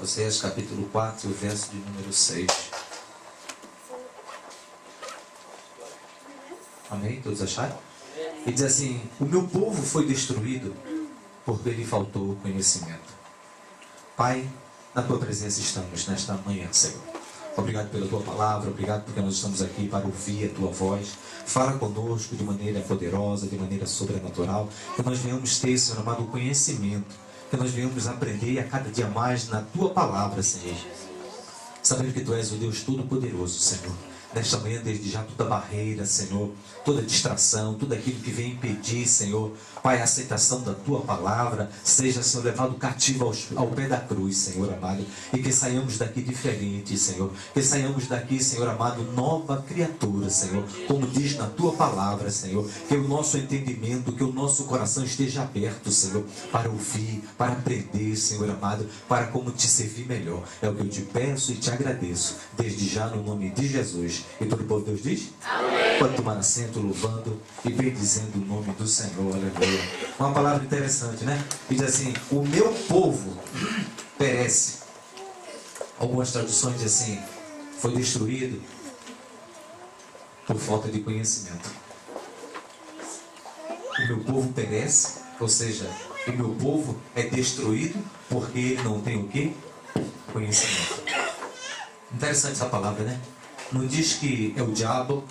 Oséias capítulo 4, verso de número 6. Amém? Todos acharam? E diz assim: o meu povo foi destruído porque lhe faltou conhecimento. Pai, na tua presença estamos nesta manhã, Senhor. Obrigado pela tua palavra, obrigado porque nós estamos aqui para ouvir a tua voz. Fala conosco de maneira poderosa, de maneira sobrenatural, que nós venhamos ter, Senhor amado, o conhecimento, que nós venhamos aprender a cada dia mais na tua palavra, Senhor. Sabendo que tu és o Deus Todo-Poderoso, Senhor. Nesta manhã, desde já, toda barreira, Senhor, toda distração, tudo aquilo que vem impedir, Senhor, Pai, a aceitação da Tua palavra, seja, Senhor, levado cativo ao pé da cruz, Senhor amado, e que saiamos daqui diferente, Senhor, que saiamos daqui, Senhor amado, nova criatura, Senhor, como diz na Tua palavra, Senhor, que o nosso entendimento, que o nosso coração esteja aberto, Senhor, para ouvir, para aprender, Senhor amado, para como Te servir melhor. É o que eu te peço e te agradeço, desde já, no nome de Jesus. E todo o povo de Deus diz? Amém. Pode tomar assento louvando e bendizendo o nome do Senhor. Aleluia. Uma palavra interessante, né? Diz assim: o meu povo perece. Algumas traduções dizem assim: foi destruído por falta de conhecimento. O meu povo perece, ou seja, o meu povo é destruído porque ele não tem o quê? Conhecimento. Interessante essa palavra, né? Não diz que é o diabo,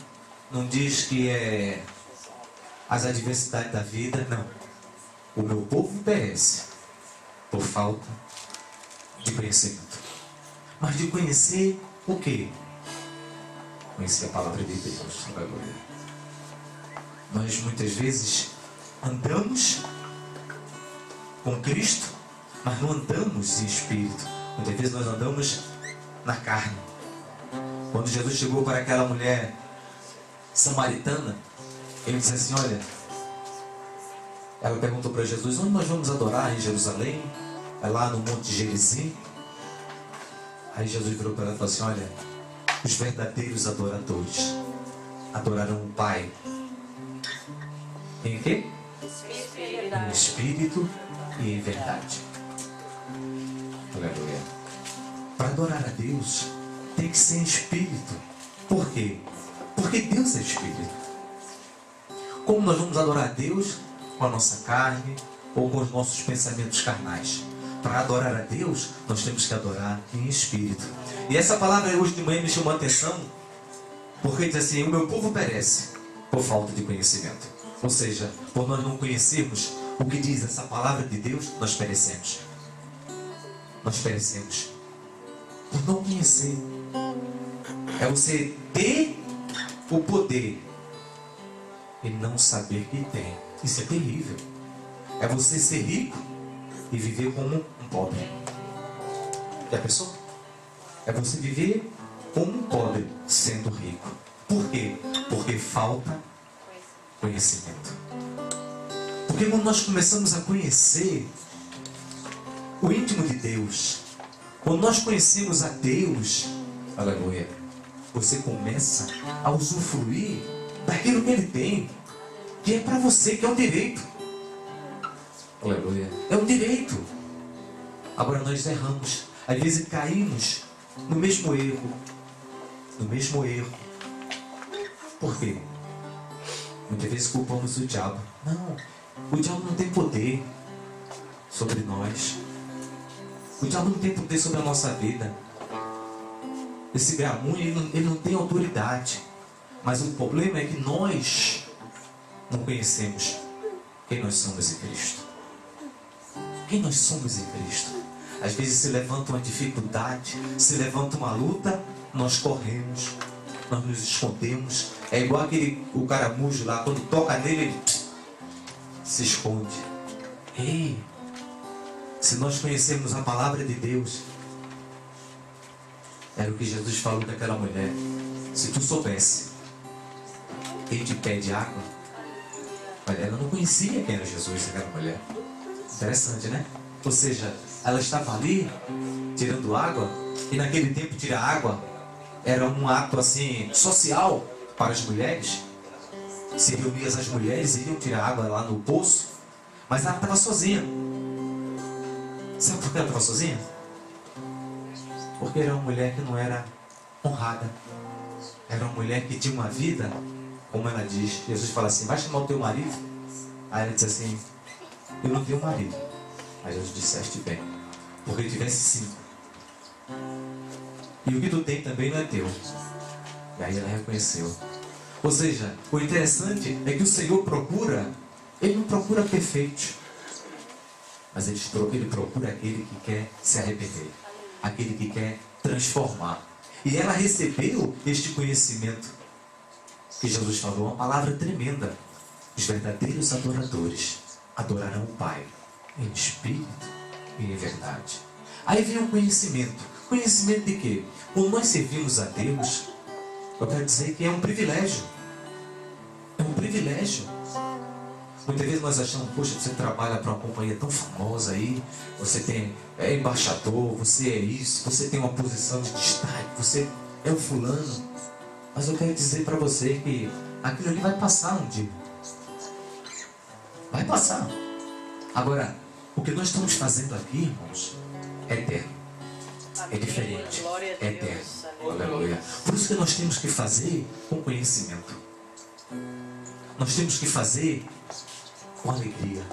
não diz que é as adversidades da vida, não. O meu povo perece por falta de conhecimento. Mas de conhecer o quê? Conhecer a palavra de Deus. Nós muitas vezes andamos com Cristo, mas não andamos em espírito. Muitas vezes nós andamos na carne. Quando Jesus chegou para aquela mulher samaritana, ele disse assim: olha, ela perguntou para Jesus: onde nós vamos adorar? Em Jerusalém? É lá no Monte Gerizim? Aí Jesus virou para ela e falou assim: olha, os verdadeiros adoradores adorarão o Pai em quê? Em espírito e em verdade. Aleluia. Para adorar a Deus tem que ser em espírito. Por quê? Porque Deus é espírito. Como nós vamos adorar a Deus? Com a nossa carne ou com os nossos pensamentos carnais? Para adorar a Deus, nós temos que adorar em espírito. E essa palavra hoje de manhã me chamou a atenção, porque diz assim: o meu povo perece por falta de conhecimento. Ou seja, por nós não conhecermos o que diz essa palavra de Deus, nós perecemos. Nós perecemos por não conhecer. É você ter o poder e não saber que tem. Isso é terrível. É você ser rico e viver como um pobre. Já pensou? É você viver como um pobre sendo rico. Por quê? Porque falta conhecimento. Porque quando nós começamos a conhecer o íntimo de Deus, quando nós conhecemos a Deus, aleluia, você começa a usufruir daquilo que Ele tem, que é para você, que é um direito. Aleluia. É um direito. Agora nós erramos. Às vezes caímos no mesmo erro. No mesmo erro. Por quê? Muitas vezes culpamos o diabo. Não. O diabo não tem poder sobre nós. O diabo não tem poder sobre a nossa vida. Esse gramunho, ele não tem autoridade. Mas o problema é que nós não conhecemos quem nós somos em Cristo. Quem nós somos em Cristo. Às vezes se levanta uma dificuldade, se levanta uma luta, nós corremos, nós nos escondemos. É igual o caramujo lá, quando toca nele, ele se esconde. Ei, se nós conhecermos a palavra de Deus, era o que Jesus falou daquela mulher. Se tu soubesse, quem te pede água. Olha, ela não conhecia quem era Jesus, aquela mulher. Interessante, né? Ou seja, ela estava ali tirando água, e naquele tempo tirar água era um ato assim social para as mulheres. Se reuniam as mulheres e iam tirar água lá no poço, mas ela estava sozinha. Sabe por que ela estava sozinha? Porque era uma mulher que não era honrada. Era uma mulher que tinha uma vida, como ela diz. Jesus fala assim, vai chamar o teu marido? Aí ela diz assim, eu não tenho marido. Aí Jesus disseste bem, porque eu tivesse 5. E o que tu tem também não é teu. E aí ela reconheceu. Ou seja, o interessante é que o Senhor procura, Ele não procura perfeitos, mas Ele procura aquele que quer se arrepender, aquele que quer transformar. E ela recebeu este conhecimento que Jesus falou, uma palavra tremenda. Os verdadeiros adoradores adorarão o Pai em espírito e em verdade. Aí vem o conhecimento. Conhecimento de quê? Quando nós servimos a Deus, eu quero dizer que é um privilégio. É um privilégio. Muitas vezes nós achamos, poxa, você trabalha para uma companhia tão famosa aí, você é embaixador, você é isso, você tem uma posição de destaque, você é o fulano. Mas eu quero dizer para você que aquilo ali vai passar um dia. Vai passar. Agora, o que nós estamos fazendo aqui, irmãos, é eterno. É diferente. É eterno. Aleluia. Por isso que nós temos que fazer com conhecimento. Nós temos que fazer com alegria.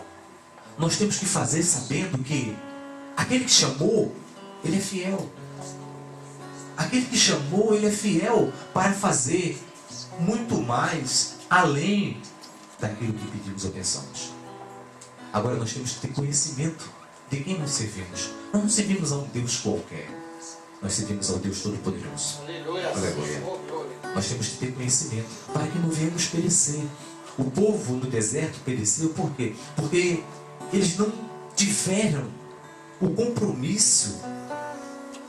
Nós temos que fazer sabendo que aquele que chamou, ele é fiel. Aquele que chamou, ele é fiel para fazer muito mais além daquilo que pedimos ou pensamos. Agora nós temos que ter conhecimento de quem nós servimos. Nós não servimos a um Deus qualquer. Nós servimos ao Deus Todo-Poderoso. Aleluia. Nós temos que ter conhecimento para que não venhamos perecer. O povo no deserto pereceu por quê? Porque eles não tiveram o compromisso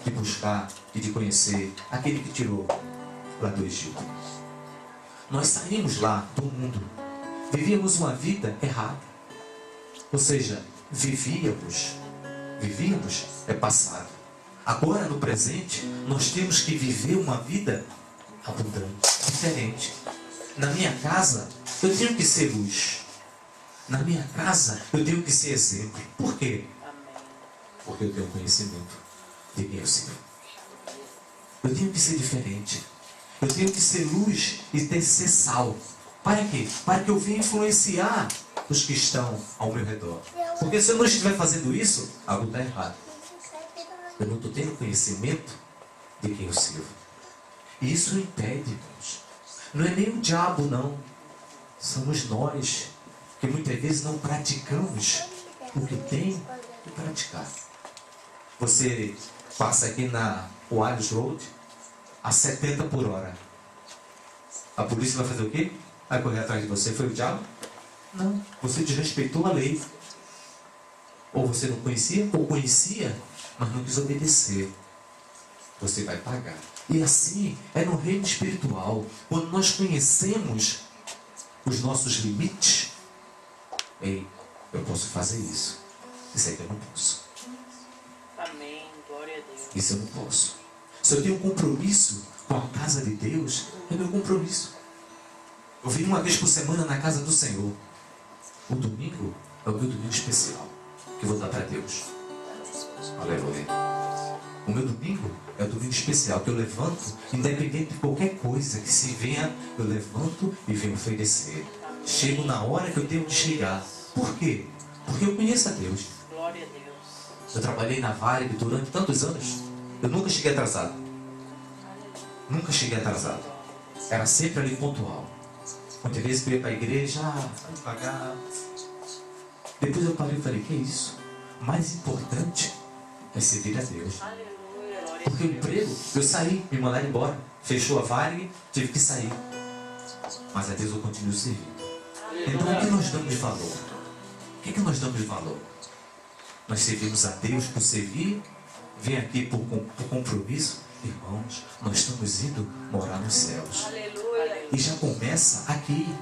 de buscar e de conhecer aquele que tirou lá do Egito. Nós saímos lá do mundo, vivíamos uma vida errada. Ou seja, vivíamos é passado. Agora, no presente, nós temos que viver uma vida abundante, diferente. Na minha casa, eu tenho que ser luz. Na minha casa, eu tenho que ser exemplo. Por quê? Porque eu tenho conhecimento de quem eu sirvo. Eu tenho que ser diferente. Eu tenho que ser luz e ter que ser sal. Para quê? Para que eu venha influenciar os que estão ao meu redor. Porque se eu não estiver fazendo isso, algo está errado. Eu não estou tendo conhecimento de quem eu sirvo. E isso impede, irmãos. Não é nem o diabo, não. Somos nós que muitas vezes não praticamos o que tem que praticar. Você passa aqui na Wales Road a 70 por hora. A polícia vai fazer o quê? Vai correr atrás de você. Foi o diabo? Não. Você desrespeitou a lei. Ou você não conhecia, ou conhecia, mas não quis obedecer. Você vai pagar. E assim é no reino espiritual. Quando nós conhecemos os nossos limites, ei, eu posso fazer isso. Isso aí que eu não posso. Amém. Glória a Deus. Isso eu não posso. Se eu tenho um compromisso com a casa de Deus, é meu compromisso. Eu venho uma vez por semana na casa do Senhor. O domingo é o meu domingo especial, que eu vou dar para Deus. Aleluia. O meu domingo é o domingo especial, que eu levanto, independente de qualquer coisa que se venha, eu levanto e venho oferecer. Chego na hora que eu tenho que chegar. Por quê? Porque eu conheço a Deus. Glória a Deus. Eu trabalhei na Varig durante tantos anos. Eu nunca cheguei atrasado. Nunca cheguei atrasado. Era sempre ali pontual. Muitas vezes eu ia para a igreja, vai devagar. Depois eu parei e falei, que é isso? O mais importante é servir a Deus. Aleluia. Glória Porque o emprego, eu saí, me mandaram embora. Fechou a Varig, tive que sair. Mas a Deus eu continuo servindo. Então o que nós damos valor? O que nós damos valor? Nós servimos a Deus por servir, vem aqui por compromisso. Irmãos, nós estamos indo morar nos céus. Aleluia. E já começa aqui.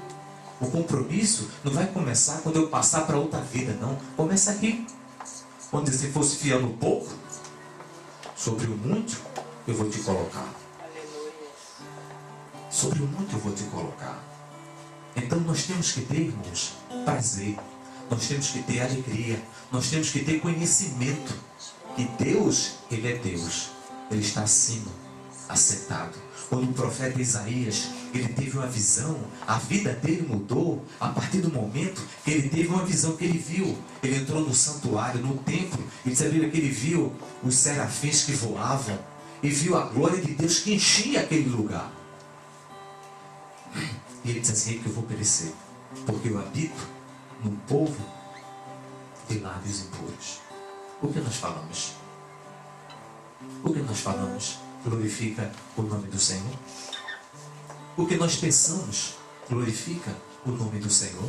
O compromisso não vai começar quando eu passar para outra vida, não. Começa aqui. Quando você fosse fiel no pouco, sobre o muito, eu vou te colocar. Aleluia. Sobre o muito eu vou te colocar. Então nós temos que ter, irmãos, prazer. Nós temos que ter alegria. Nós temos que ter conhecimento. Que Deus, Ele é Deus. Ele está acima, assentado. Quando o profeta Isaías, ele teve uma visão, a vida dele mudou a partir do momento que ele teve uma visão que ele viu. Ele entrou no santuário, no templo, e diz a Bíblia que ele viu os serafins que voavam e viu a glória de Deus que enchia aquele lugar. E ele diz assim: que eu vou perecer, porque eu habito num povo de lábios impuros. O que nós falamos? O que nós falamos glorifica o nome do Senhor? O que nós pensamos glorifica o nome do Senhor?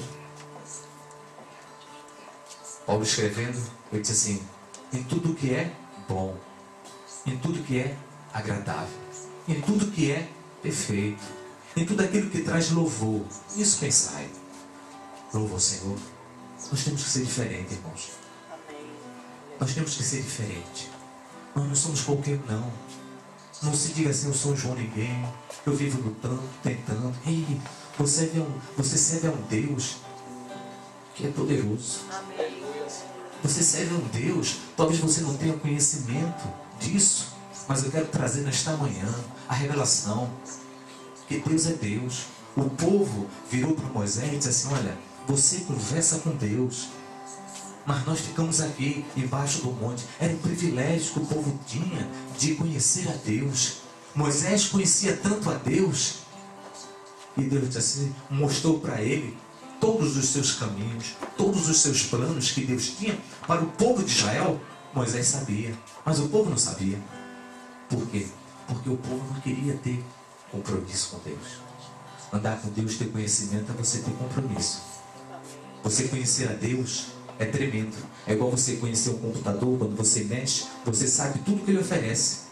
Paulo escrevendo, ele diz assim: em tudo que é bom, em tudo que é agradável, em tudo que é perfeito, em tudo aquilo que traz louvor, nisso pensai. Louva o Senhor. Nós temos que ser diferentes, irmãos. Amém. Nós temos que ser diferentes. Nós não somos qualquer não. Não se diga assim: eu sou um João Ninguém, eu vivo lutando, tentando. Ei, você serve a um Deus que é poderoso. Amém. Você serve a um Deus, talvez você não tenha conhecimento disso, mas eu quero trazer nesta manhã a revelação que Deus é Deus. O povo virou para Moisés e disse assim: olha, você conversa com Deus, mas nós ficamos aqui embaixo do monte. Era um privilégio que o povo tinha de conhecer a Deus. Moisés conhecia tanto a Deus, e Deus disse assim, mostrou para ele todos os seus caminhos, todos os seus planos que Deus tinha para o povo de Israel. Moisés sabia, mas o povo não sabia. Por quê? Porque o povo não queria ter compromisso com Deus. Andar com Deus, ter conhecimento, é você ter compromisso. Você conhecer a Deus é tremendo. É igual você conhecer um computador. Quando você mexe, você sabe tudo que ele oferece.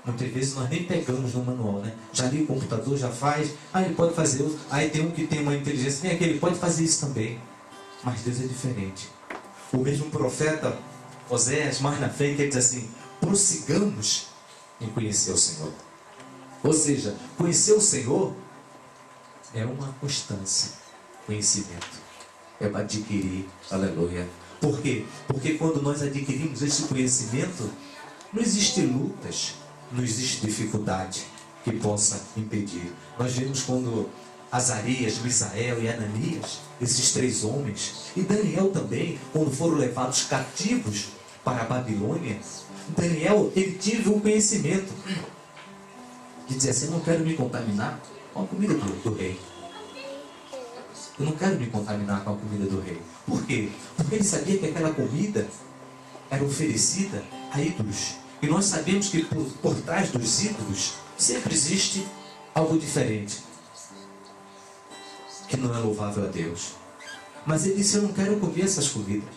Muitas vezes nós nem pegamos no manual, né? Já li o computador, já faz. Ele pode fazer. Aí tem um que tem uma inteligência, nem aquele pode fazer isso também. Mas Deus é diferente. O mesmo profeta Oséias, mais na frente, ele diz assim: prossigamos em conhecer o Senhor. Ou seja, conhecer o Senhor é uma constância. Conhecimento é para adquirir, aleluia. Por quê? Porque quando nós adquirimos esse conhecimento, não existe lutas, não existe dificuldade que possa impedir. Nós vemos quando Azarias, Misael e Ananias, esses três homens, e Daniel também, quando foram levados cativos para a Babilônia, Daniel, ele teve um conhecimento de dizer assim: eu não quero me contaminar com a comida do rei. Eu não quero me contaminar com a comida do rei. Por quê? Porque ele sabia que aquela comida era oferecida a ídolos. E nós sabemos que por trás dos ídolos sempre existe algo diferente, que não é louvável a Deus. Mas ele disse: eu não quero comer essas comidas.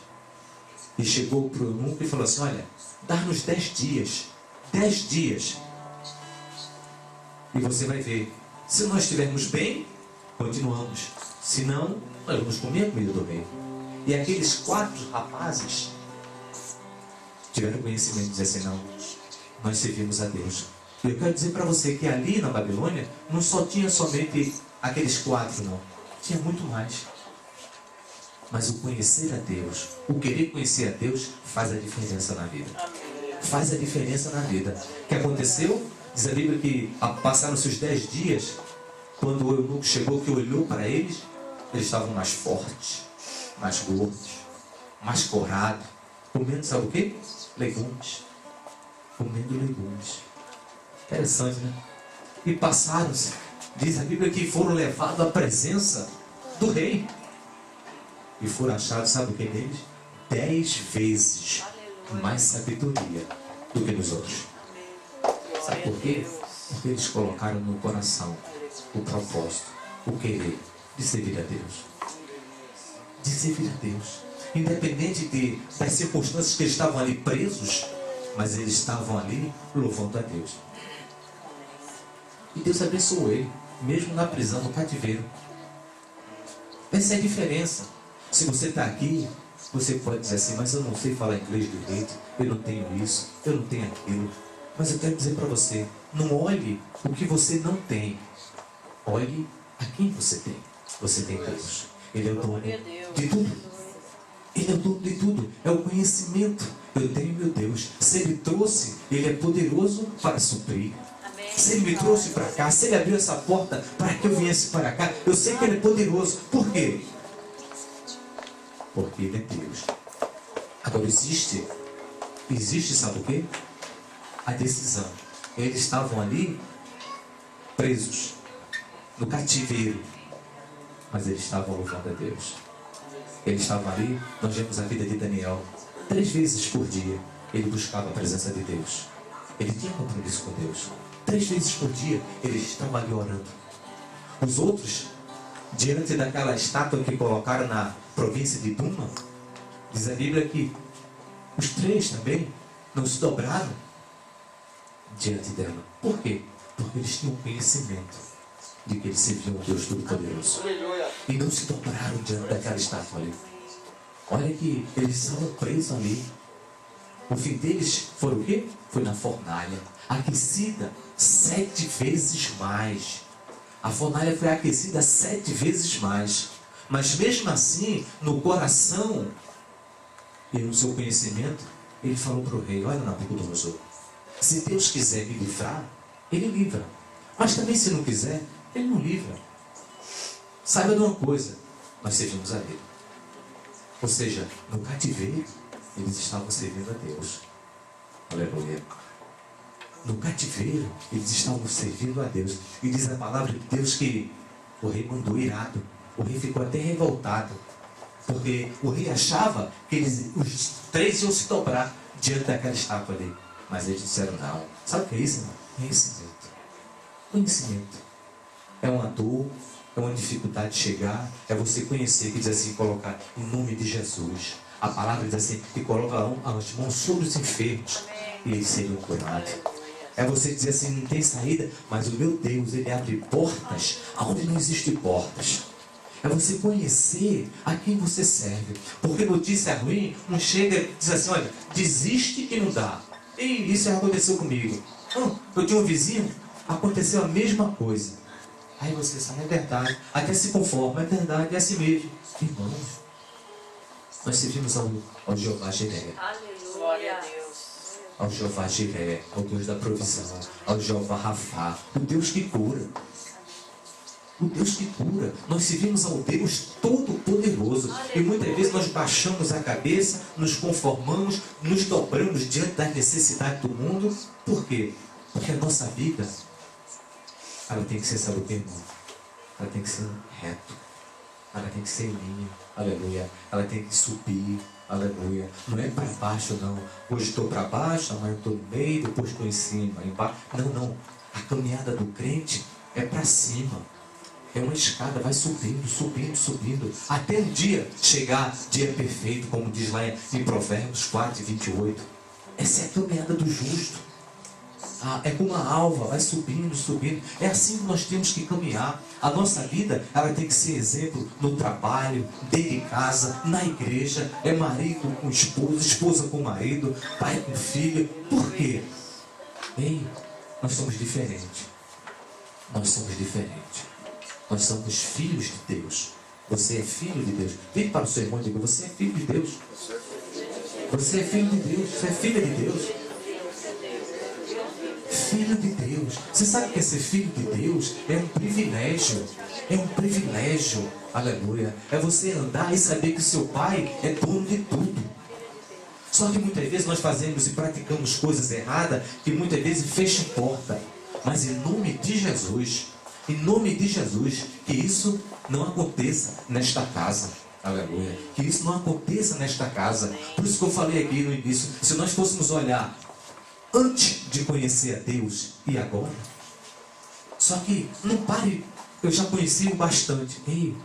E chegou para o eunuco e falou assim: olha, dá-nos 10 dias. 10 dias. E você vai ver. Se nós estivermos bem, continuamos. Se não, nós vamos comer a comida do rei. E aqueles 4 rapazes tiveram conhecimento de dizer assim: não, nós servimos a Deus. E eu quero dizer para você que ali na Babilônia não só tinha somente aqueles 4, não. Tinha muito mais. Mas o conhecer a Deus, o querer conhecer a Deus, faz a diferença na vida. Faz a diferença na vida. O que aconteceu? Diz a Bíblia que passaram-se os 10 dias, quando o eunuco chegou, que olhou para eles estavam mais fortes, mais gordos, mais corrados, comendo, sabe o quê? Legumes. Comendo legumes. Interessante, né? E passaram-se, diz a Bíblia, que foram levados à presença do rei. E foram achados, sabe o que neles? 10 vezes mais sabedoria do que nos outros. Sabe por quê? Porque eles colocaram no coração o propósito, o querer de servir a Deus. De servir a Deus. Independente das circunstâncias que eles estavam ali presos, mas eles estavam ali louvando a Deus. E Deus abençoou ele, mesmo na prisão, no cativeiro. Essa é a diferença. Se você está aqui, você pode dizer assim: mas eu não sei falar inglês direito, eu não tenho isso, eu não tenho aquilo. Mas eu quero dizer para você: não olhe o que você não tem, olhe a quem você tem. Você tem Deus. Ele é o dono de tudo. Ele é o dono de tudo, é o conhecimento. Eu tenho meu Deus. Se Ele trouxe, Ele é poderoso para suprir. Se Ele me trouxe para cá, se Ele abriu essa porta para que eu viesse para cá, eu sei que Ele é poderoso. Por quê? Porque Ele é Deus. Agora existe, sabe o quê? A decisão. Eles estavam ali presos no cativeiro, mas eles estavam louvando a Deus. Eles estavam ali. Nós vemos a vida de Daniel. 3 vezes por dia ele buscava a presença de Deus. Ele tinha compromisso com Deus. 3 vezes por dia ele estava ali orando. Os outros, diante daquela estátua que colocaram na província de Duma, diz a Bíblia que os 3 também não se dobraram diante dela. Por quê? Porque eles tinham conhecimento de que eles serviam a Deus Todo-Poderoso. E não se dobraram diante daquela estátua ali. Olha que eles estavam presos ali. O fim deles foi o quê? Foi na fornalha, aquecida 7 vezes mais. A fornalha foi aquecida 7 vezes mais. Mas mesmo assim, no coração e no seu conhecimento, ele falou para o rei: olha, Nabucodonosor, se Deus quiser me livrar, Ele livra. Mas também se não quiser, Ele não livra. Saiba de uma coisa, nós servimos a Ele. Ou seja, no cativeiro, eles estavam servindo a Deus. Aleluia. No cativeiro, eles estavam servindo a Deus. E diz a palavra de Deus que o rei mandou irado. O rei ficou até revoltado. Porque o rei achava que os 3 iam se dobrar diante daquela estátua ali. Mas eles disseram não. Sabe o que é isso, irmão? Conhecimento. Conhecimento. É uma dor, é uma dificuldade de chegar, é você conhecer, que diz assim, colocar em nome de Jesus. A palavra diz assim, e colocarão as mãos sobre os enfermos e eles seriam curados. É você dizer assim, não tem saída, mas o meu Deus, Ele abre portas onde não existem portas. É você conhecer a quem você serve. Porque notícia ruim não chega e diz assim, olha, desiste que não dá. E isso já aconteceu comigo. Não, eu tinha um vizinho, aconteceu a mesma coisa. Aí você sabe, é verdade. Até se conforma, é verdade, é assim mesmo. Irmãos, nós servimos ao Jeová Jiré. Glória a Deus. Ao Jeová Jiré, ao Deus da provisão, ao Jeová Rafá, o Deus que cura. O Deus que cura. Nós servimos ao Deus Todo-Poderoso. E muitas vezes nós baixamos a cabeça, nos conformamos, nos dobramos diante das necessidades do mundo. Por quê? Porque a nossa vida, ela tem que ser, sabe o que, irmão? Ela tem que ser reto. Ela tem que ser em linha. Aleluia. Ela tem que subir. Aleluia. Não é para baixo, não. Hoje estou para baixo, amanhã estou no meio, depois estou em cima, embaixo. Não, não. A caminhada do crente é para cima. É uma escada, vai subindo, subindo, subindo. Até um dia chegar, dia perfeito, como diz lá em Provérbios 4, 28. Essa é a caminhada do justo. É como uma alva, vai subindo, subindo. É assim que nós temos que caminhar. A nossa vida, ela tem que ser exemplo no trabalho, dentro de casa, na igreja. É marido com esposa, esposa com marido, pai com filho. Por quê? Ei, nós somos diferentes. Nós somos diferentes. Nós somos filhos de Deus. Você é filho de Deus. Vem para o seu irmão e diga, você é filho de Deus. Você é filho de Deus. Você é filha de Deus. Filho de Deus. Você sabe que ser filho de Deus é um privilégio. É um privilégio. Aleluia. É você andar e saber que o seu pai é dono de tudo. Só que muitas vezes nós fazemos e praticamos coisas erradas que muitas vezes fecham porta. Mas em nome de Jesus, que isso não aconteça nesta casa. Aleluia. Que isso não aconteça nesta casa. Por isso que eu falei aqui no início, se nós fôssemos olhar antes de conhecer a Deus e agora. Só que não pare, eu já conheci o bastante. Ei,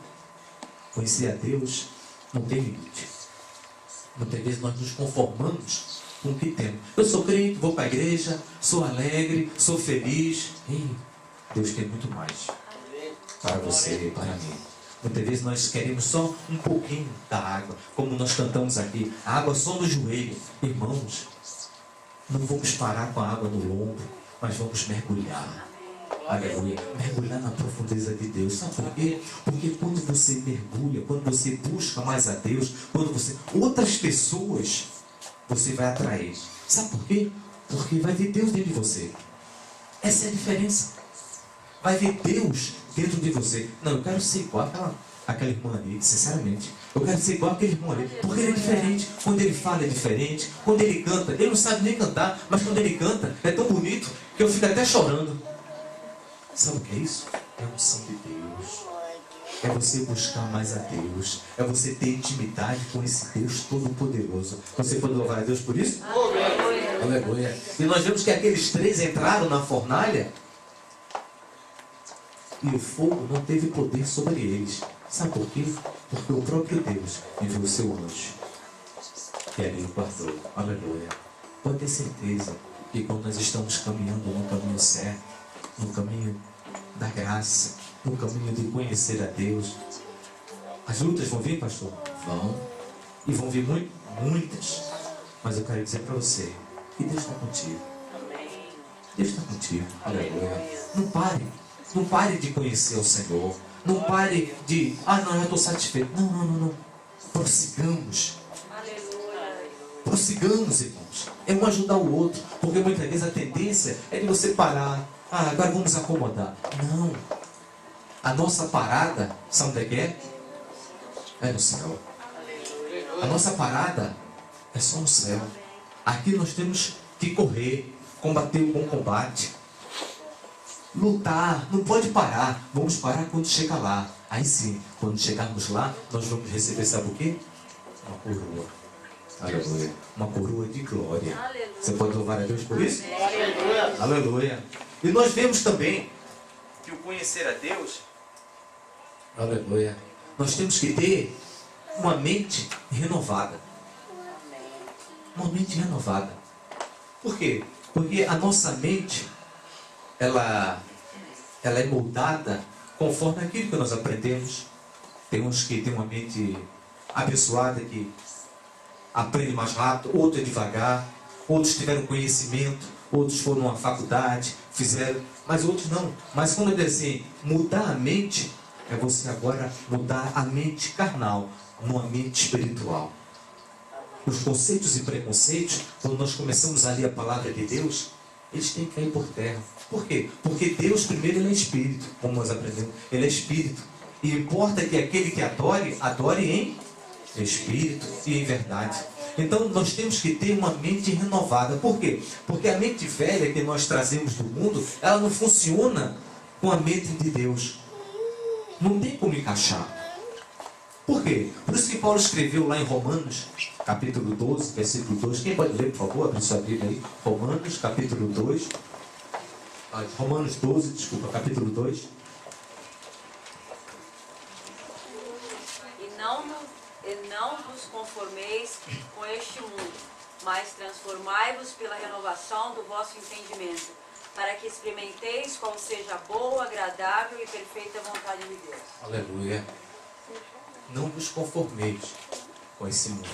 conhecer a Deus não tem limite. Muitas vezes nós nos conformamos com o que temos. Eu sou crente, vou para a igreja, sou alegre, sou feliz. Ei, Deus quer muito mais para você e para mim. Muitas vezes nós queremos só um pouquinho da água, como nós cantamos aqui, a água só no joelho. Irmãos, não vamos parar com a água no lombo, mas vamos mergulhar. Aleluia. Mergulhar na profundeza de Deus. Sabe por quê? Porque quando você mergulha, quando você busca mais a Deus, quando você... outras pessoas você vai atrair. Sabe por quê? Porque vai ver Deus dentro de você. Essa é a diferença. Vai ver Deus dentro de você. Não, eu quero ser igual aquela irmã ali, sinceramente. Eu quero ser igual aquele irmão ali. Porque ele é diferente. Quando ele fala é diferente. Quando ele canta, ele não sabe nem cantar. Mas quando ele canta, é tão bonito que eu fico até chorando. Sabe o que é isso? É a unção de Deus. É você buscar mais a Deus. É você ter intimidade com esse Deus Todo-Poderoso. Você pode louvar a Deus por isso? Aleluia. Aleluia. E nós vemos que aqueles 3 entraram na fornalha e o fogo não teve poder sobre eles. Sabe por quê? Porque o próprio Deus enviou o seu anjo e ali o guardou. Aleluia. Pode ter certeza que quando nós estamos caminhando no caminho certo, no caminho da graça, no caminho de conhecer a Deus, as lutas vão vir, pastor? Vão. E vão vir muitas. Mas eu quero dizer para você que Deus está contigo. Deus está contigo. Aleluia. Não pare. Não pare de conhecer o Senhor. Não pare de, não, eu estou satisfeito. Não. Prossigamos. Prossigamos, irmãos. É um ajudar o outro. Porque muitas vezes a tendência é de você parar. Agora vamos acomodar. Não. A nossa parada, sabe onde é que é? É no céu. A nossa parada é só no céu. Aqui nós temos que correr, combater o bom combate. Lutar, não pode parar. Vamos parar quando chegar lá. Aí sim, quando chegarmos lá, nós vamos receber, sabe o quê? Uma coroa. Aleluia. Uma coroa de glória. Aleluia. Você pode louvar a Deus por isso? Aleluia. Aleluia. E nós vemos também que o conhecer a Deus, aleluia, nós temos que ter uma mente renovada. Uma mente renovada. Por quê? Porque a nossa mente, ela é moldada conforme aquilo que nós aprendemos. Tem uns que têm uma mente abençoada, que aprende mais rápido, outros é devagar, outros tiveram conhecimento, outros foram numa faculdade, fizeram, mas outros não. Mas quando eu digo assim, mudar a mente, é você agora mudar a mente carnal numa mente espiritual. Os conceitos e preconceitos, quando nós começamos a ler a palavra de Deus, eles têm que cair por terra. Por quê? Porque Deus primeiro ele é espírito, como nós aprendemos. Ele é espírito. E importa que aquele que adore, adore em espírito e em verdade. Então nós temos que ter uma mente renovada. Por quê? Porque a mente velha que nós trazemos do mundo, ela não funciona com a mente de Deus. Não tem como encaixar. Por quê? Por isso que Paulo escreveu lá em Romanos, capítulo 12, versículo 2. Quem pode ler, por favor? Abre sua Bíblia aí. Romanos, capítulo 2. Romanos 12, desculpa, capítulo 2. E não vos conformeis com este mundo, mas transformai-vos pela renovação do vosso entendimento, para que experimenteis qual seja a boa, agradável e perfeita vontade de Deus. Aleluia. Não vos conformeis com esse mundo,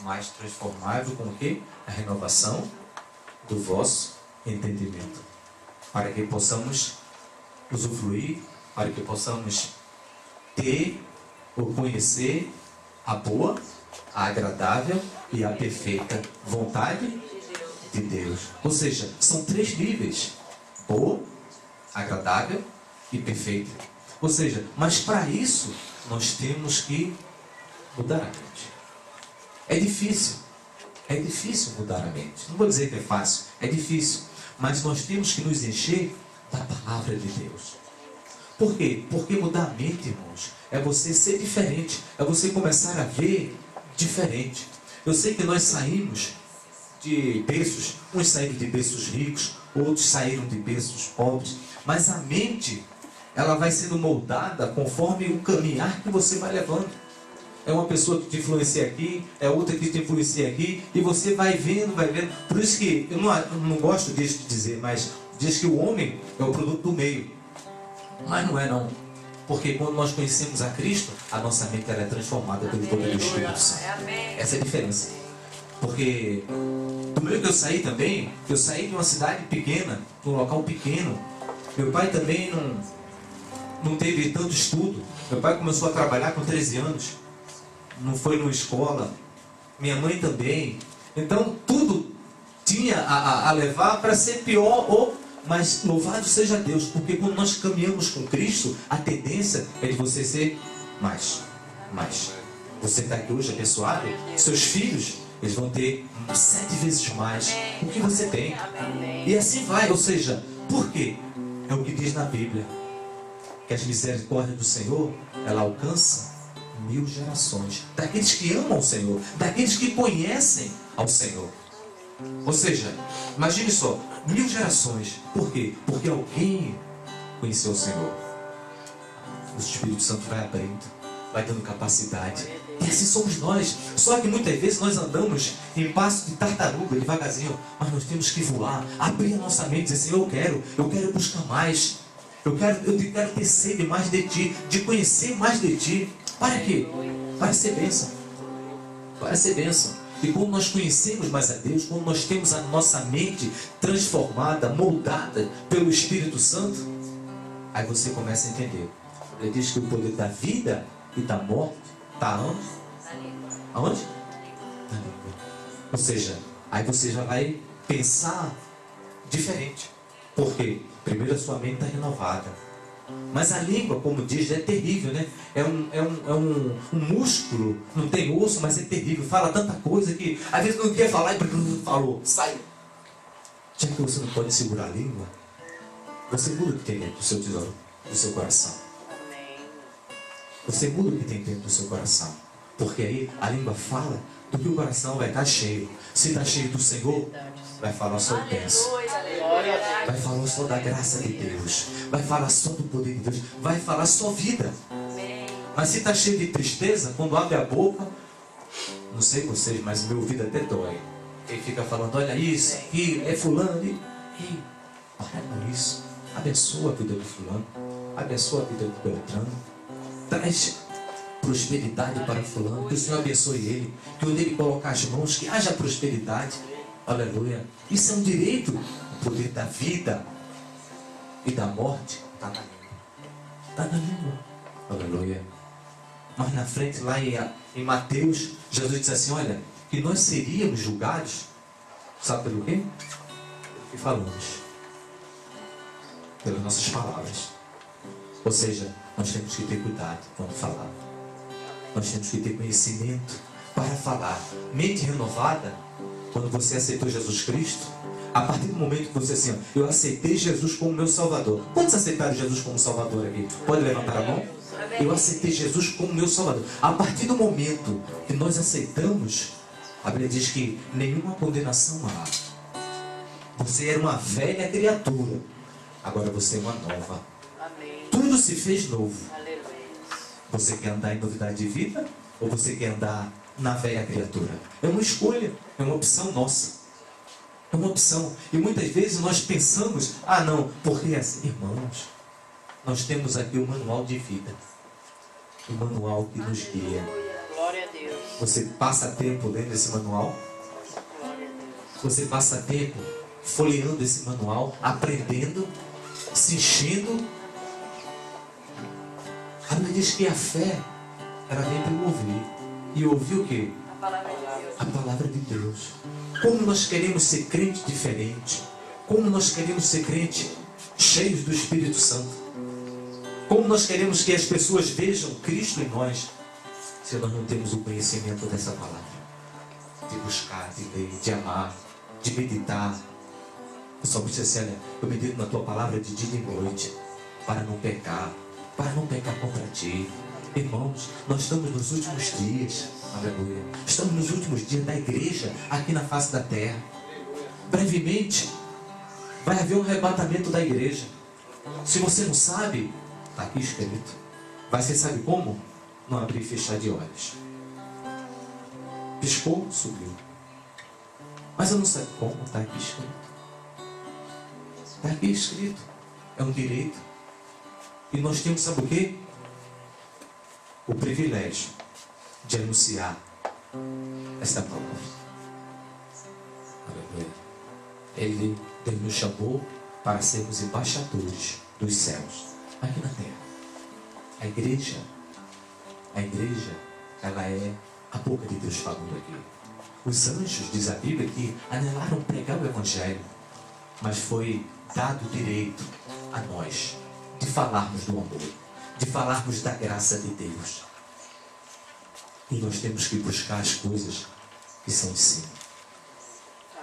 mas transformai-vos com o quê? A renovação do vosso entendimento, para que possamos usufruir, para que possamos ter ou conhecer a boa, a agradável e a perfeita vontade de Deus. Ou seja, são 3 níveis: boa, agradável e perfeita. Ou seja, mas para isso nós temos que mudar a mente. É difícil mudar a mente. Não vou dizer que é fácil, é difícil. Mas nós temos que nos encher da palavra de Deus. Por quê? Porque mudar a mente, irmãos, é você ser diferente. É você começar a ver diferente. Eu sei que nós saímos de berços, uns saíram de berços ricos, outros saíram de berços pobres. Mas a mente, ela vai sendo moldada conforme o caminhar que você vai levando. É uma pessoa que te influencia aqui, é outra que te influencia aqui, e você vai vendo. Por isso que eu não gosto disso de dizer, mas diz que o homem é o produto do meio. Mas não é não. Porque quando nós conhecemos a Cristo, a nossa mente ela é transformada pelo poder do Espírito Santo. Essa é a diferença. Porque do meio que eu saí também, eu saí de uma cidade pequena, de um local pequeno, Meu pai também não teve tanto estudo. Meu pai começou a trabalhar com 13 anos. Não foi numa escola. Minha mãe também. Então tudo tinha a levar para ser pior mas louvado seja Deus, porque quando nós caminhamos com Cristo, a tendência é de você ser mais. Você está aqui hoje abençoado, seus filhos, eles vão ter 7 vezes mais o que você tem. E assim vai, ou seja, por quê? É o que diz na Bíblia, que as misericórdias do Senhor, ela alcança 1000 gerações, daqueles que amam o Senhor, daqueles que conhecem ao Senhor. Ou seja, imagine só, 1000 gerações. Por quê? Porque alguém conheceu o Senhor. O Espírito Santo vai abrindo, vai dando capacidade. E assim somos nós. Só que muitas vezes nós andamos em passo de tartaruga, devagarzinho. Mas nós temos que voar, abrir a nossa mente e dizer, Senhor, eu quero buscar mais. Eu quero ter sede mais de Ti, de conhecer mais de Ti. Para quê? Para ser bênção. Para ser bênção. E quando nós conhecemos mais a Deus, quando nós temos a nossa mente transformada, moldada pelo Espírito Santo, aí você começa a entender. Ele diz que o poder da vida e da morte está onde? Aonde? Na língua. Ou seja, aí você já vai pensar diferente. Por quê? Primeiro a sua mente está renovada. Mas a língua, como diz, é terrível, né? É um músculo, não tem osso, mas é terrível. Fala tanta coisa que às vezes não quer falar e falou, sai. Já que você não pode segurar a língua, você muda o que tem dentro do seu tesouro, do seu coração. Você muda o que tem dentro do seu coração. Porque aí a língua fala do que o coração vai estar cheio. Se está cheio do Senhor, vai falar só o penso. Vai falar só da graça de Deus. Vai falar só do poder de Deus. Vai falar só vida. Mas se está cheio de tristeza, quando abre a boca, não sei vocês, mas meu ouvido até dói. Ele fica falando, olha isso, aqui, é fulano. Ei, para com isso. Abençoa a vida do fulano. Abençoa a vida do Beltrano. Traz prosperidade para fulano. Que o Senhor abençoe ele. Que onde ele colocar as mãos, que haja prosperidade. Aleluia. Isso é um direito. O poder da vida e da morte está na língua. Está na língua. Aleluia. Mas na frente, lá em Mateus, Jesus diz assim, olha, que nós seríamos julgados, sabe pelo quê? Pelo que falamos. Pelas nossas palavras. Ou seja, nós temos que ter cuidado quando falar. Nós temos que ter conhecimento para falar. Mente renovada, quando você aceitou Jesus Cristo, a partir do momento que você assim, eu aceitei Jesus como meu Salvador. Quantos aceitaram Jesus como Salvador aqui? Pode levantar a mão? Eu aceitei Jesus como meu Salvador. A partir do momento que nós aceitamos, a Bíblia diz que nenhuma condenação há. Você era uma velha criatura, agora você é uma nova. Tudo se fez novo. Você quer andar em novidade de vida? Ou você quer andar na velha criatura? É uma escolha, é uma opção nossa. É uma opção. E muitas vezes nós pensamos, não, porque assim, irmãos, nós temos aqui o manual de vida. O manual que nos guia. Glória a Deus. Você passa tempo lendo esse manual? Você passa tempo folheando esse manual, aprendendo, se enchendo. A Bíblia diz que a fé, ela vem pelo ouvir. E ouvir o quê? A palavra de Deus. A palavra de Deus. Como nós queremos ser crente diferente. Como nós queremos ser crente cheios do Espírito Santo. Como nós queremos que as pessoas vejam Cristo em nós, se nós não temos o conhecimento dessa palavra. De buscar, de ler, de amar, de meditar. O salmista disse, olha, eu medito na tua palavra de dia e de noite, para não pecar contra ti. Irmãos, nós estamos nos últimos dias, aleluia. Estamos nos últimos dias da igreja aqui na face da terra. Brevemente vai haver um arrebatamento da igreja. Se você não sabe, está aqui escrito. Vai ser, sabe como? Não abrir e fechar de olhos. Piscou, subiu. Mas eu não sei como, está aqui escrito. Está aqui escrito. É um direito. E nós temos, sabe o quê? O privilégio de anunciar esta palavra. Aleluia. Ele nos chamou para sermos embaixadores dos céus, aqui na terra. A igreja, ela é a boca de Deus falando aqui. Os anjos, diz a Bíblia, que anelaram pregar o Evangelho, mas foi dado o direito a nós de falarmos do amor, de falarmos da graça de Deus. E nós temos que buscar as coisas que são de cima.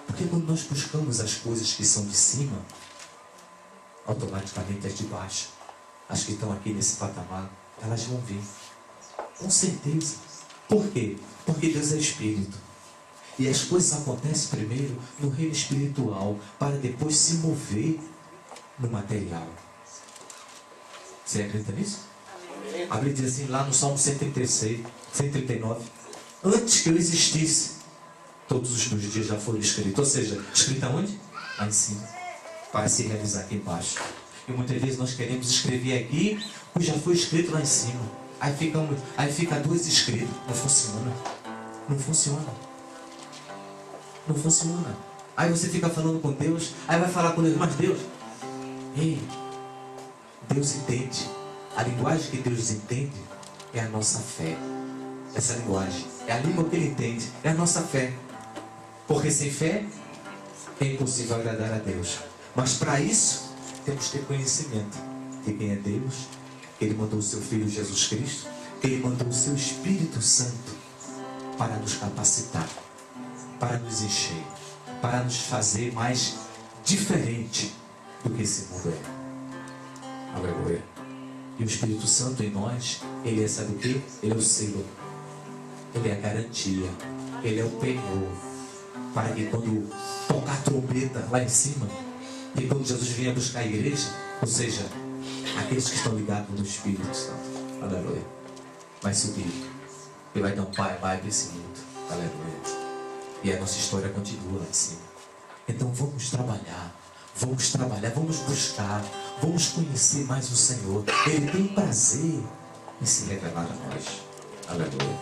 Porque quando nós buscamos as coisas que são de cima, automaticamente as de baixo, as que estão aqui nesse patamar, elas vão vir. Com certeza. Por quê? Porque Deus é Espírito. E as coisas acontecem primeiro no reino espiritual, para depois se mover no material. Você acredita nisso? A Bíblia diz assim, lá no Salmo 136, 139, antes que eu existisse, todos os meus dias já foram escritos. Ou seja, escrito aonde? Lá em cima, para se realizar aqui embaixo. E muitas vezes nós queremos escrever aqui o que já foi escrito lá em cima. Aí fica dois escritos. Não funciona. Não funciona. Não funciona. Aí você fica falando com Deus, aí vai falar com Deus, mas Deus, ei, Deus entende. A linguagem que Deus entende é a nossa fé. Essa linguagem é a língua que Ele entende, é a nossa fé. Porque sem fé é impossível agradar a Deus. Mas para isso temos que ter conhecimento de quem é Deus, que Ele mandou o seu Filho Jesus Cristo, que Ele mandou o seu Espírito Santo para nos capacitar, para nos encher, para nos fazer mais diferente do que esse mundo é. Aleluia. E o Espírito Santo em nós, Ele é, sabe o quê? Ele é o selo, Ele é a garantia, Ele é o penhor, para que quando tocar a trombeta lá em cima, e quando Jesus vier buscar a igreja, ou seja, aqueles que estão ligados no Espírito Santo, aleluia, vai subir e vai dar um pai para esse mundo, aleluia. E a nossa história continua lá em cima. Então vamos trabalhar, vamos buscar, vamos conhecer mais o Senhor. Ele tem prazer em se revelar a nós, aleluia.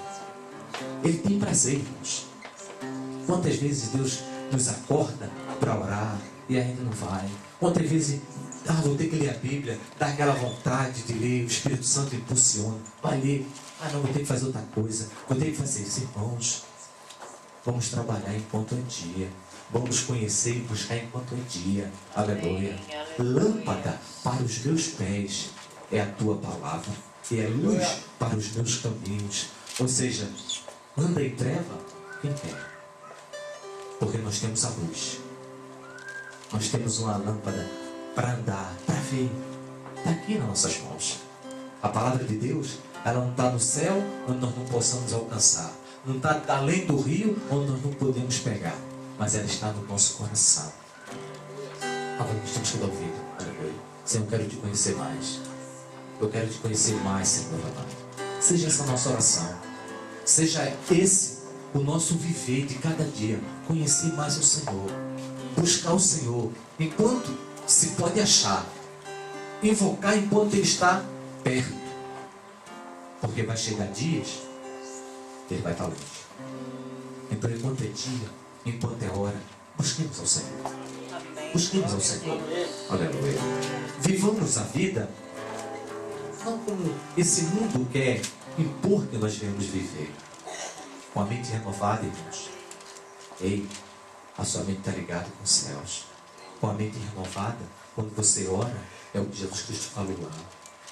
Ele tem prazer, irmãos. Quantas vezes Deus nos acorda para orar e a gente não vai? Quantas vezes, vou ter que ler a Bíblia, dá aquela vontade de ler, o Espírito Santo impulsiona, vai ler, não, vou ter que fazer outra coisa, vou ter que fazer isso. Irmãos, vamos trabalhar enquanto é dia, vamos conhecer e buscar enquanto é dia, aleluia. Lâmpada para os meus pés é a tua palavra, e é luz para os meus caminhos. Ou seja, anda em treva quem quer, porque nós temos a luz, nós temos uma lâmpada para andar, para ver, está aqui nas nossas mãos. A palavra de Deus, ela não está no céu onde nós não possamos alcançar, não está além do rio onde nós não podemos pegar, mas ela está no nosso coração. Agora nós temos que dar ouvido, aleluia. Senhor, eu quero te conhecer mais, eu quero te conhecer mais, Senhor amado. Seja essa a nossa oração, seja esse o nosso viver de cada dia, conhecer mais o Senhor, buscar o Senhor enquanto se pode achar, invocar enquanto Ele está perto, porque vai chegar dias que Ele vai estar longe. Então enquanto é dia, enquanto é hora, busquemos ao Senhor, busquemos ao Senhor, aleluia. Vivamos a vida não como esse mundo quer impor que nós devemos viver, com a mente renovada, irmãos. Ei, a sua mente está ligada com os céus. Com a mente renovada, quando você ora, é o que Jesus Cristo falou lá.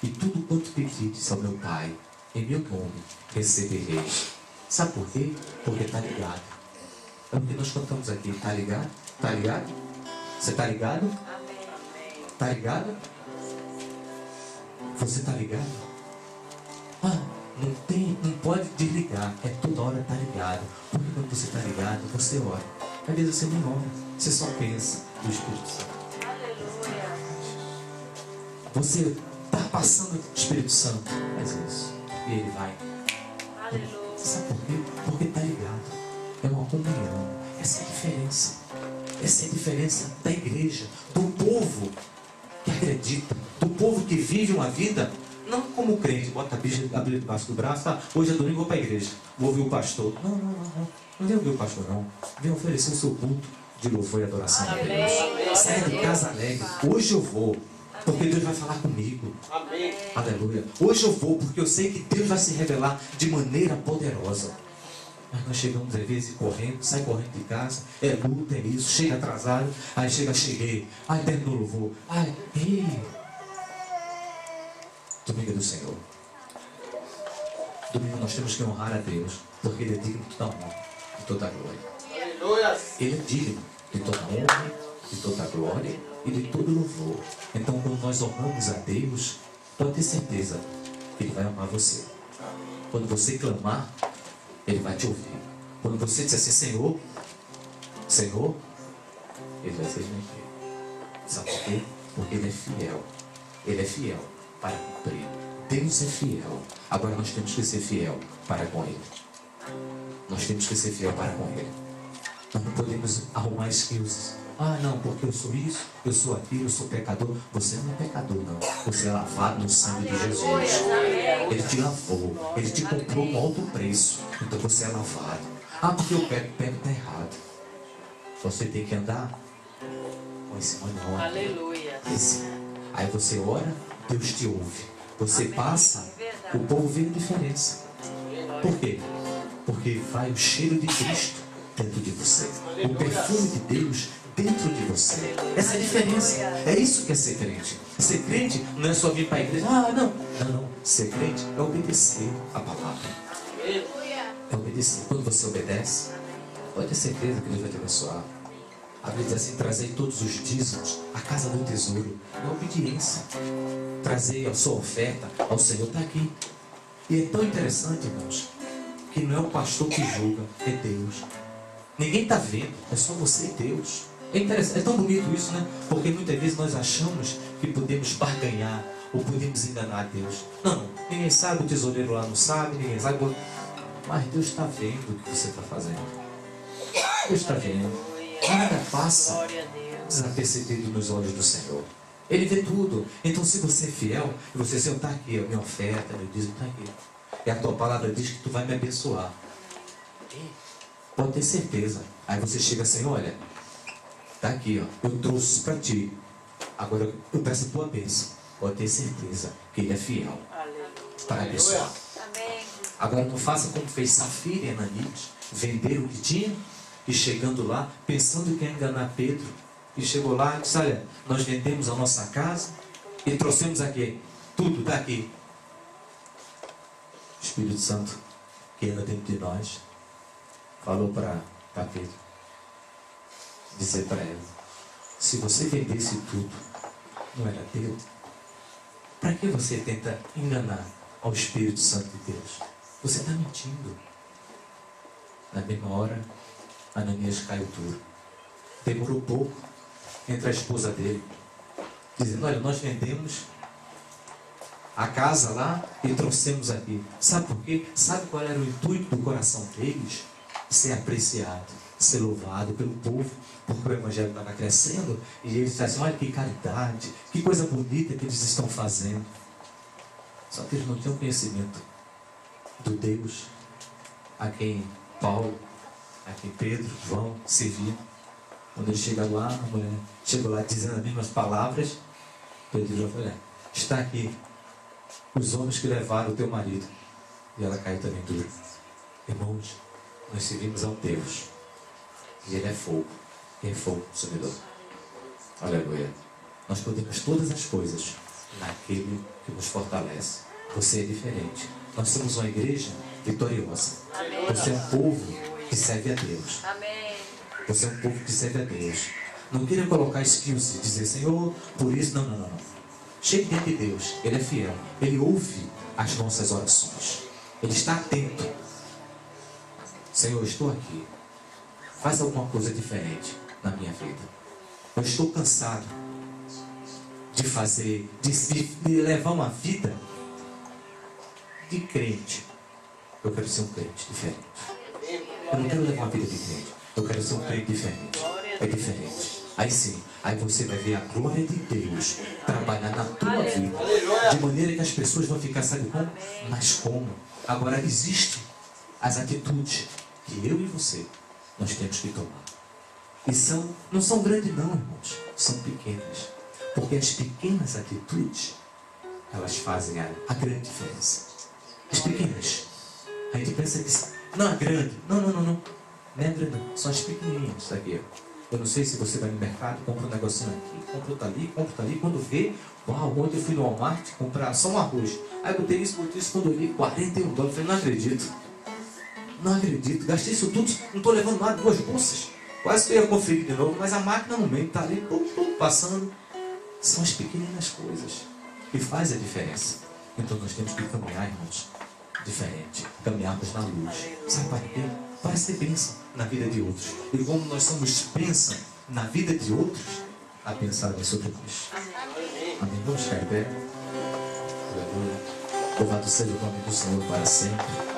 E tudo quanto pedides ao meu Pai, em meu nome, recebereis. Sabe por quê? Porque está ligado. É o que nós cantamos aqui. Está ligado? Está ligado? Você está ligado? Amém. Está ligado? Você está ligado? Não pode desligar, é toda hora estar ligado. Porque quando você está ligado, você ora. Às vezes você nem ora, você só pensa no Espírito Santo. Aleluia. Você está passando o Espírito Santo, faz isso, e ele vai. Aleluia. Sabe por quê? Porque está ligado. É uma comunhão. Essa é a diferença. Essa é a diferença da igreja, do povo que acredita, do povo que vive uma vida. Não como crente, bota a Bíblia debaixo do braço, hoje é domingo, vou para a igreja, vou ouvir o pastor. Não vem ouvir o pastor, não. Vem oferecer o seu culto de louvor e adoração a Deus. Saia de casa alegre. Hoje eu vou. Porque Deus vai falar comigo. Amém. Aleluia. Hoje eu vou porque eu sei que Deus vai se revelar de maneira poderosa. Mas nós chegamos às vezes correndo, sai correndo de casa, é luta, é isso, chega atrasado, aí cheguei, ai, terminou o louvor, ai, ei. Domingo é do Senhor. Domingo nós temos que honrar a Deus, porque Ele é digno de toda honra, de toda glória. Aleluia. Ele é digno de toda honra, de toda glória e de todo louvor. Então, quando nós honramos a Deus, pode ter certeza que Ele vai amar você. Quando você clamar, Ele vai te ouvir. Quando você disser assim, Senhor, Senhor, Ele vai ser ouvir. Sabe por quê? Porque Ele é fiel. Ele é fiel para cumprir. Deus é fiel. Agora nós temos que ser fiel para com Ele. Nós temos que ser fiel para com Ele. Nós não podemos arrumar excuses. Ah, não, porque eu sou isso, eu sou aquilo, eu sou pecador. Você não é pecador, não. Você é lavado no sangue de Jesus. Ele te lavou, Ele te comprou com alto preço. Então você é lavado. Ah, porque eu pego está errado. Você tem que andar com esse manual. Aleluia. Aí você ora, Deus te ouve. Você passa, o povo vê a diferença. Por quê? Porque vai o cheiro de Cristo dentro de você. O perfume de Deus dentro de você. Essa é a diferença. É isso que é ser crente. Ser crente não é só vir para a igreja. Ah, não. Não. Ser crente é obedecer a palavra. É obedecer. Quando você obedece, pode ter certeza que Deus vai te abençoar. A Bíblia diz assim, trazei todos os dízimos à casa do tesouro. É obediência. Trazei a sua oferta ao Senhor. Está aqui. E é tão interessante, irmãos, que não é o pastor que julga, é Deus. Ninguém está vendo, é só você e Deus. É interessante, é tão bonito isso, né? Porque muitas vezes nós achamos que podemos barganhar ou podemos enganar Deus. Não, ninguém sabe, o tesoureiro lá não sabe, ninguém sabe. Mas Deus está vendo o que você está fazendo. Deus está vendo. Nada passa desapercebido nos olhos do Senhor. Ele vê tudo. Então, se você é fiel, e você diz, está aqui, a minha oferta, meu dízimo está aqui. E a tua palavra diz que tu vai me abençoar. Pode ter certeza. Aí você chega assim, olha, está aqui, ó, eu trouxe para ti. Agora eu peço a tua bênção. Pode ter certeza que Ele é fiel para abençoar. Agora não faça como fez Safira e Ananias, vender o que tinha e chegando lá, pensando que ia enganar Pedro. E chegou lá e disse, olha, nós vendemos a nossa casa e trouxemos aqui. Tudo está aqui. O Espírito Santo, que anda dentro de nós, falou para Pedro, dizer para ela, se você vendesse tudo, não era teu, para que você tenta enganar ao Espírito Santo de Deus? Você está mentindo. Na mesma hora, Ananias caiu duro. Demorou pouco, entre a esposa dele, dizendo, olha, nós vendemos a casa lá e trouxemos aqui. Sabe por quê? Sabe qual era o intuito do coração deles? Ser apreciado, ser louvado pelo povo, porque o Evangelho estava crescendo e eles disseram assim, olha que caridade, que coisa bonita que eles estão fazendo. Só que eles não tinham conhecimento do Deus a quem Paulo, a quem Pedro, João serviam. Quando ele chega lá, a mulher chegou lá dizendo as mesmas palavras, Pedro e João falou, está aqui os homens que levaram o teu marido. E ela caiu também dura. Irmãos, nós servimos a um Deus e Ele é fogo, e é fogo consumidor. Aleluia. Nós podemos todas as coisas naquele que nos fortalece. Você é diferente. Nós somos uma igreja vitoriosa. Amém. Você é um povo que serve a Deus. Amém. Você é um povo que serve a Deus. Não queira colocar excuse, dizer, Senhor, por isso, não. Chegue dentro de Deus. Ele é fiel. Ele ouve as nossas orações. Ele está atento. Senhor, eu estou aqui. Faz alguma coisa diferente na minha vida. Eu estou cansado de fazer, de levar uma vida de crente. Eu quero ser um crente diferente. Eu não quero levar uma vida de crente. Eu quero ser um crente diferente. É diferente. Aí sim, aí você vai ver a glória de Deus trabalhar na tua vida. De maneira que as pessoas vão ficar, sabe como? Mas como? Agora existem as atitudes que eu e você, nós temos que tomar. E não são grandes não, irmãos. São pequenas. Porque as pequenas atitudes, elas fazem a grande diferença. As pequenas. A gente pensa que não é grande. Não. Não é grande, não. São as pequenininhas daqui. Eu não sei se você vai no mercado, compra um negocinho aqui, compra outro ali. Quando vê, uau, ontem eu fui no Walmart comprar só um arroz. Aí eu botei isso, quando eu vi, $41. Eu falei, não acredito. Gastei isso tudo, não estou levando nada, 2 bolsas. Quase que eu ia conferir de novo, mas a máquina no meio está ali, passando. São as pequeninas coisas que fazem a diferença. Então nós temos que caminhar, irmãos, diferente. Caminharmos na luz. Sabe para quê? Para ser bênção na vida de outros. E como nós somos bênção na vida de outros, a pensar sobre nós. Amém. Vamos ficar em pé. Aleluia. Louvado seja o nome do Senhor para sempre.